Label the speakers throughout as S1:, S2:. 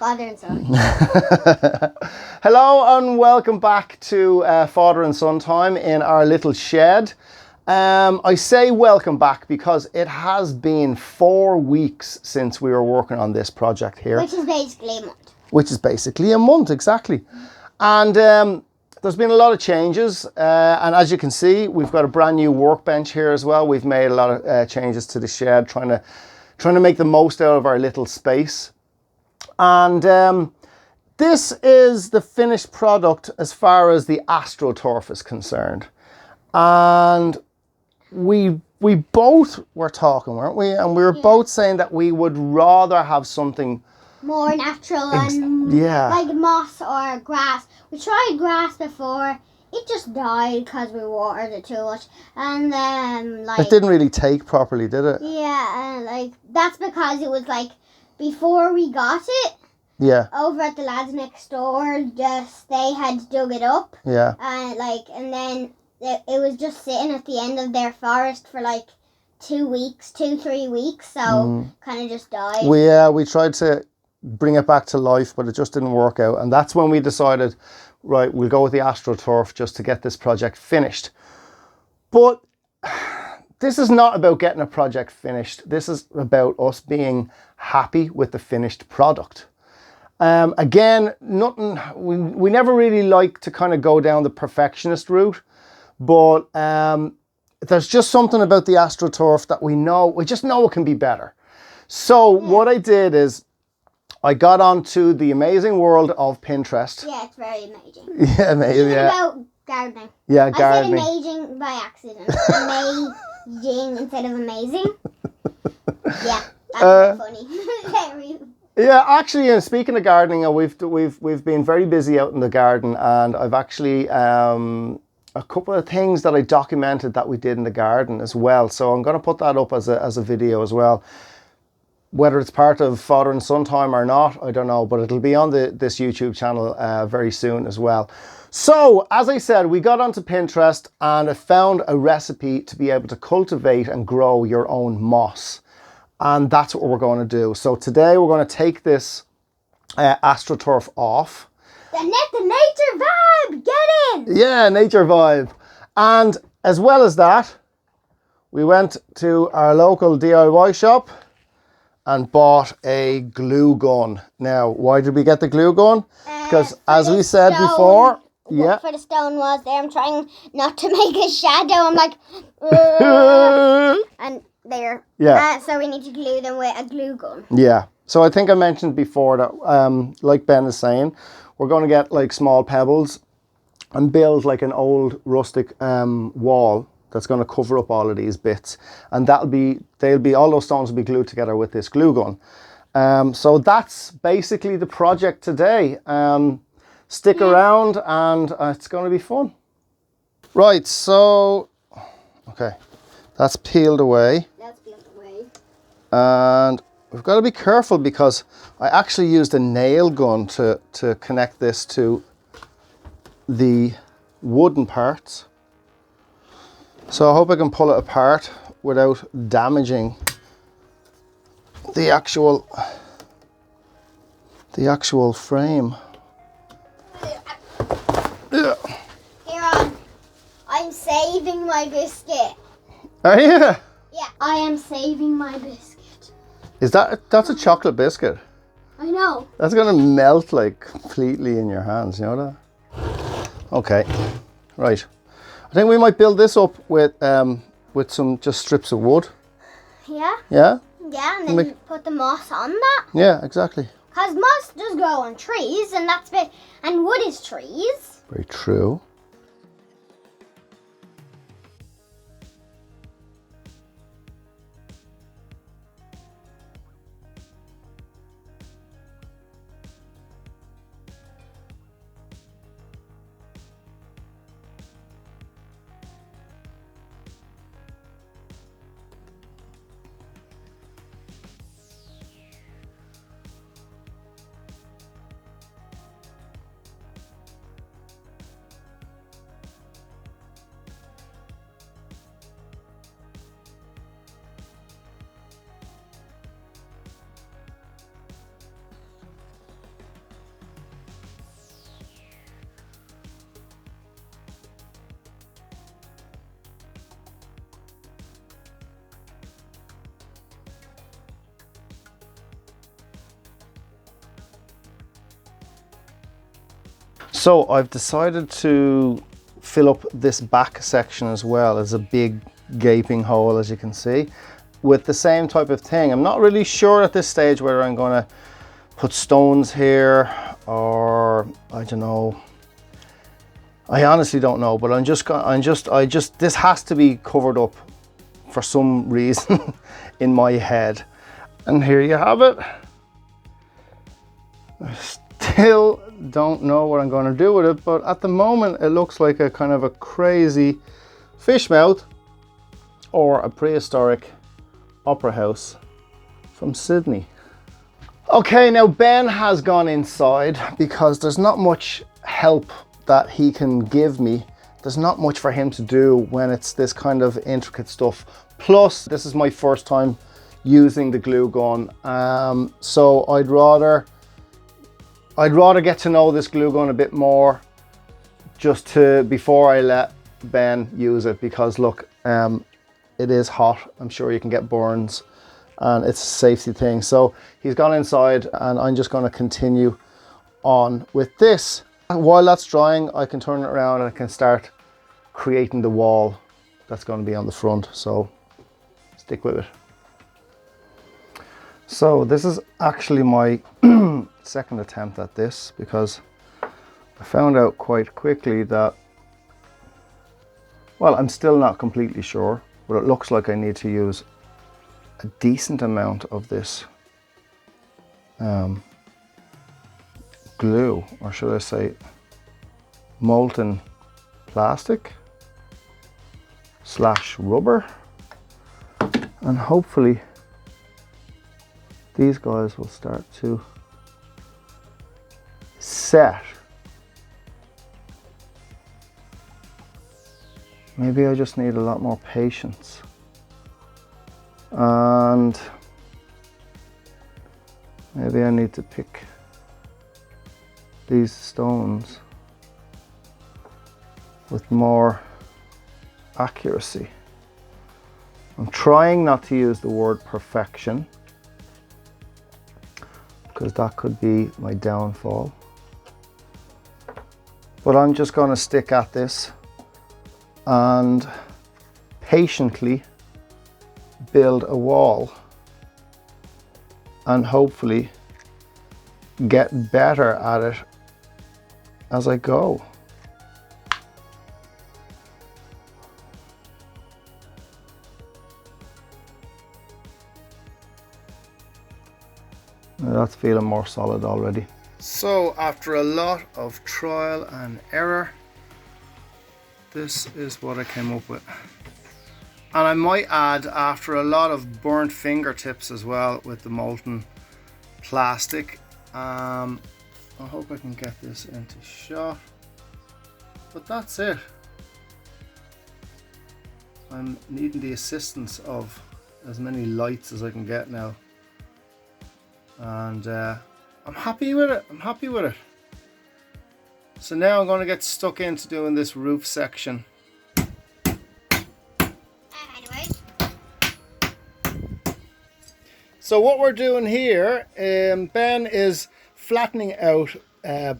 S1: Father and son.
S2: Hello and welcome back to Father and Son time in our little shed. I say welcome back because it has been 4 weeks since we were working on this project here.
S1: Which is basically a month.
S2: Which is basically a month, exactly. And there's been a lot of changes. And as you can see, we've got a brand new workbench here as well. We've made a lot of changes to the shed, trying to make the most out of our little space. And this is the finished product as far as the AstroTurf is concerned. And we both were talking, weren't we? And we were both saying that we would rather have something
S1: more natural and like moss or grass. We tried grass before. It just died because we watered it too much. And then
S2: it didn't really take properly, did it?
S1: Yeah, and like that's because it was like before we got it.
S2: Yeah.
S1: Over at the lads next door, they had dug it up.
S2: Yeah.
S1: And then it was just sitting at the end of their forest for like 3 weeks, so kind of just died.
S2: We tried to bring it back to life, but it just didn't work out. And that's when we decided, right, we'll go with the AstroTurf just to get this project finished. But this is not about getting a project finished. This is about us being happy with the finished product. Again, we never really like to kind of go down the perfectionist route, but there's just something about the AstroTurf that we just know it can be better. So what I did is I got onto the amazing world of Pinterest.
S1: Yeah, it's very amazing.
S2: Yeah, amazing.
S1: Even about gardening.
S2: Yeah, gardening.
S1: I said amazing by accident. Amazing instead of amazing. Yeah, that's funny.
S2: Yeah, actually, speaking of gardening, we've been very busy out in the garden, and I've actually a couple of things that I documented that we did in the garden as well. So I'm going to put that up as a video as well. Whether it's part of Father and Son time or not, I don't know, but it'll be on this YouTube channel very soon as well. So, as I said, we got onto Pinterest and I found a recipe to be able to cultivate and grow your own moss. And that's what we're going to do. So today we're going to take this AstroTurf off.
S1: The nature vibe, get in!
S2: Yeah, nature vibe. And as well as that, we went to our local DIY shop and bought a glue gun. Now, why did we get the glue gun? Because as we said before,
S1: for the stone walls there, I'm trying not to make a shadow. I'm like, and there.
S2: Yeah.
S1: So we need to glue them with a glue gun.
S2: Yeah. So I think I mentioned before that, like Ben is saying, we're going to get like small pebbles and build like an old rustic wall that's going to cover up all of these bits, and all those stones will be glued together with this glue gun. So that's basically the project today. Stick around and it's going to be fun. Right, so okay, that's peeled away.
S1: That's peeled away.
S2: And we've got to be careful because I actually used a nail gun to connect this to the wooden parts. So I hope I can pull it apart without damaging the actual frame. Yeah.
S1: Here on. I'm saving my biscuit.
S2: Are you?
S1: Yeah, I am saving my biscuit.
S2: That's a chocolate biscuit?
S1: I know.
S2: That's gonna melt like completely in your hands, you know that? Okay, right. I think we might build this up with some just strips of wood.
S1: Yeah?
S2: Yeah?
S1: Yeah, and then put the moss on that.
S2: Yeah, exactly.
S1: Because moss does grow on trees, and wood is trees.
S2: Very true. So I've decided to fill up this back section as well. As a big gaping hole, as you can see, with the same type of thing. I'm not really sure at this stage whether I'm going to put stones here or I don't know. I honestly don't know, but this has to be covered up for some reason in my head. And here you have it. I still don't know what I'm going to do with it, but at the moment it looks like a kind of a crazy fish mouth or a prehistoric opera house from Sydney. Okay, now Ben has gone inside because there's not much help that he can give me. There's not much for him to do when it's this kind of intricate stuff. Plus, this is my first time using the glue gun. So I'd rather get to know this glue gun a bit more before I let Ben use it, because look, it is hot. I'm sure you can get burns and it's a safety thing. So he's gone inside and I'm just going to continue on with this. While that's drying, I can turn it around and I can start creating the wall that's going to be on the front. So stick with it. So this is actually my second attempt at this, because I found out quite quickly that, well, I'm still not completely sure, but it looks like I need to use a decent amount of this glue, or should I say molten plastic / rubber, and hopefully these guys will start to set. Maybe I just need a lot more patience, and maybe I need to pick these stones with more accuracy. I'm trying not to use the word perfection, because that could be my downfall. But I'm just going to stick at this and patiently build a wall and hopefully get better at it as I go. That's feeling more solid already. So after a lot of trial and error, this is what I came up with. And I might add, after a lot of burnt fingertips as well with the molten plastic. I hope I can get this into shot, but that's it. I'm needing the assistance of as many lights as I can get now. And I'm happy with it. I'm happy with it. So now I'm going to get stuck into doing this roof section. So what we're doing here, Ben is flattening out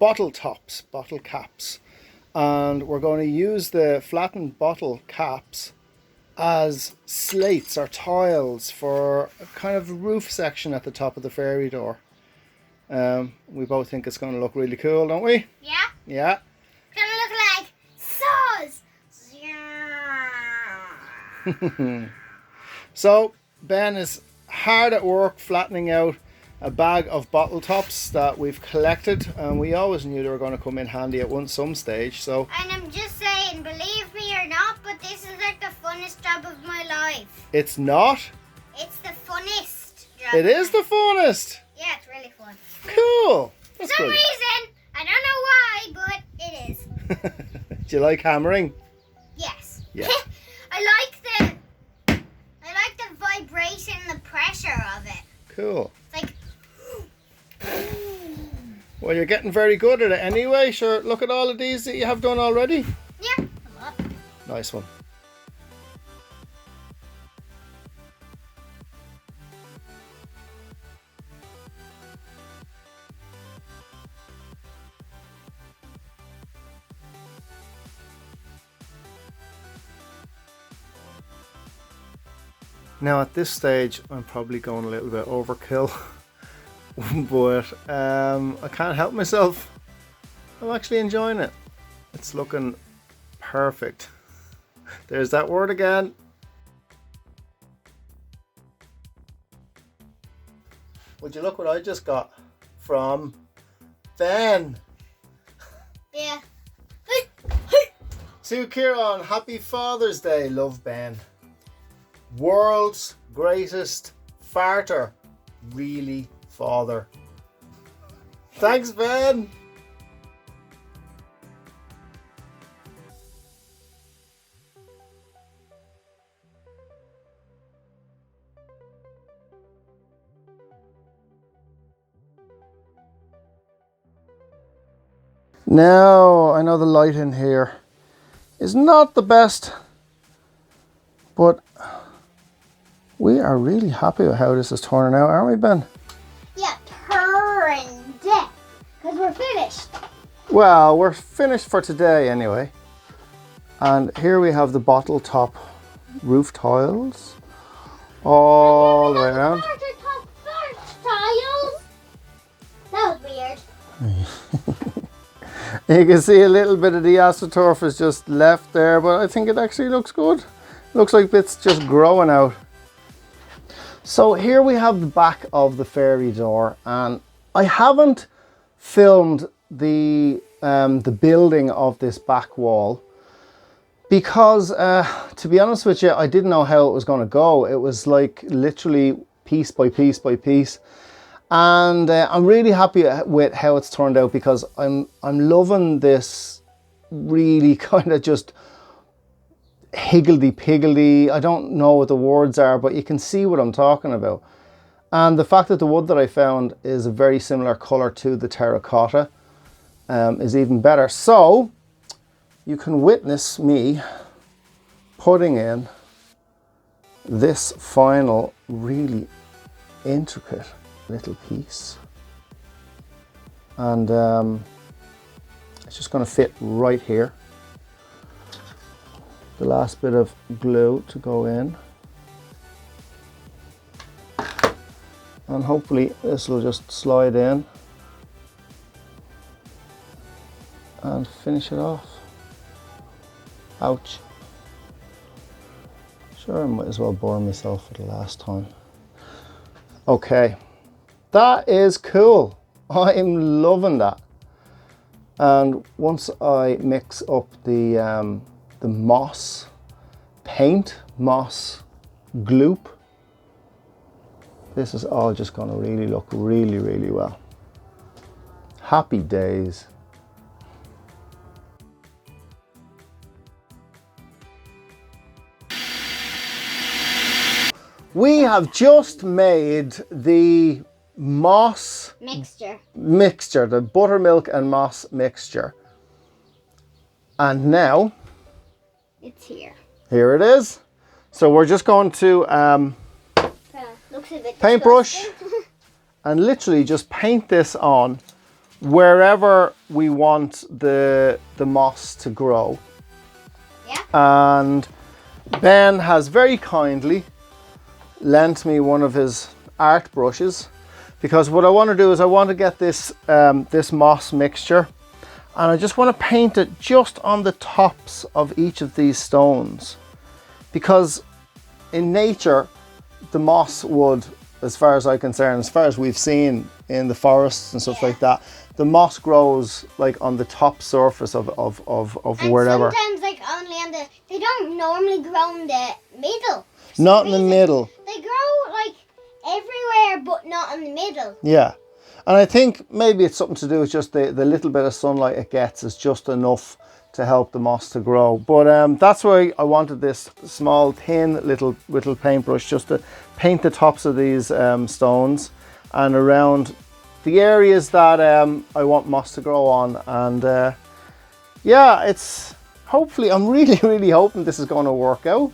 S2: bottle tops, bottle caps. And we're going to use the flattened bottle caps as slates or tiles for a kind of roof section at the top of the fairy door. We both think it's going to look really cool, don't we?
S1: Yeah.
S2: Yeah.
S1: It's going to look like saws.
S2: So Ben is hard at work flattening out a bag of bottle tops that we've collected, and we always knew they were going to come in handy at some stage. So,
S1: and I'm just saying, believe me or not, but this is like the funnest job of my life.
S2: It's not?
S1: It's the funnest job.
S2: It is the funnest.
S1: Yeah, it's really fun.
S2: Cool.
S1: For some reason, I don't know why, but it is.
S2: Do you like hammering?
S1: Yes.
S2: Yeah.
S1: I like the vibration, the pressure of it.
S2: Cool.
S1: It's like.
S2: Well, you're getting very good at it anyway. Sure, look at all of these that you have done already.
S1: Yeah.
S2: Nice one. Now at this stage, I'm probably going a little bit overkill, but I can't help myself. I'm actually enjoying it. It's looking perfect. There's that word again. Would you look what I just got from Ben?
S1: Yeah.
S2: To Kieran, happy Father's Day, love Ben. World's greatest farter, really father. Thanks, Ben. Now, I know the light in here is not the best, but we are really happy with how this is turning out, aren't we, Ben?
S1: Yeah, turned it. Because we're finished.
S2: Well, we're finished for today anyway. And here we have the bottle top roof tiles all the way around.
S1: Tiles. That was weird.
S2: You can see a little bit of the astroturf is just left there, but I think it actually looks good. Looks like bits just growing out. So here we have the back of the fairy door, and I haven't filmed the building of this back wall because to be honest with you, I didn't know how it was going to go. It was like literally piece by piece by piece. And I'm really happy with how it's turned out because I'm loving this really kind of just higgledy-piggledy. I don't know what the words are, but you can see what I'm talking about. And the fact that the wood that I found is a very similar color to the terracotta is even better. So you can witness me putting in this final really intricate little piece, and it's just going to fit right here. The last bit of glue to go in, and hopefully this will just slide in and finish it off. Ouch. Sure, I might as well burn myself for the last time. Okay. That is cool. I'm loving that. And once I mix up the moss paint, moss gloop, this is all just going to really look really, really well. Happy days. We have just made the moss mixture, the buttermilk and moss mixture, and now
S1: it's here.
S2: Here it is. So we're just going to
S1: looks a bit
S2: paintbrush and literally just paint this on wherever we want the moss to grow.
S1: Yeah.
S2: And Ben has very kindly lent me one of his art brushes, because what I want to do is I want to get this this moss mixture, and I just want to paint it just on the tops of each of these stones, because in nature the moss would, as far as I'm concerned, as far as we've seen in the forests and stuff like that, the moss grows like on the top surface of
S1: and
S2: wherever.
S1: Sometimes like only on the, they don't normally grow in the middle.
S2: Not in the middle.
S1: They grow like everywhere but not in the middle.
S2: Yeah. And I think maybe it's something to do with just the little bit of sunlight it gets is just enough to help the moss to grow. But that's why I wanted this small, thin little paintbrush, just to paint the tops of these stones and around the areas that I want moss to grow on. And yeah, it's hopefully, I'm really, really hoping this is going to work out.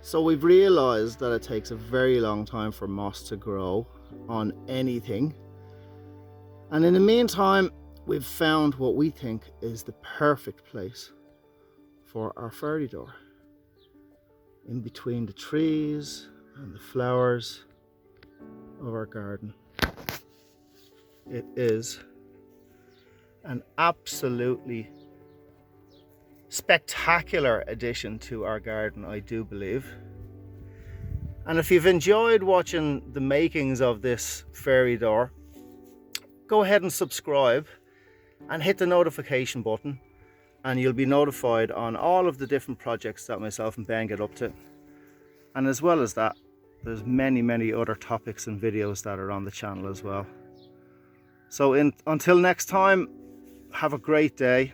S2: So we've realized that it takes a very long time for moss to grow on anything. And in the meantime, we've found what we think is the perfect place for our fairy door. In between the trees and the flowers of our garden. It is an absolutely spectacular addition to our garden, I do believe. And if you've enjoyed watching the makings of this fairy door, go ahead and subscribe and hit the notification button, and you'll be notified on all of the different projects that myself and Ben get up to. And as well as that, there's many other topics and videos that are on the channel as well. So until next time, have a great day.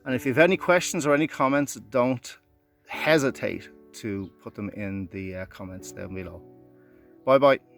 S2: And if you have any questions or any comments, don't hesitate to put them in the comments down below. Bye bye.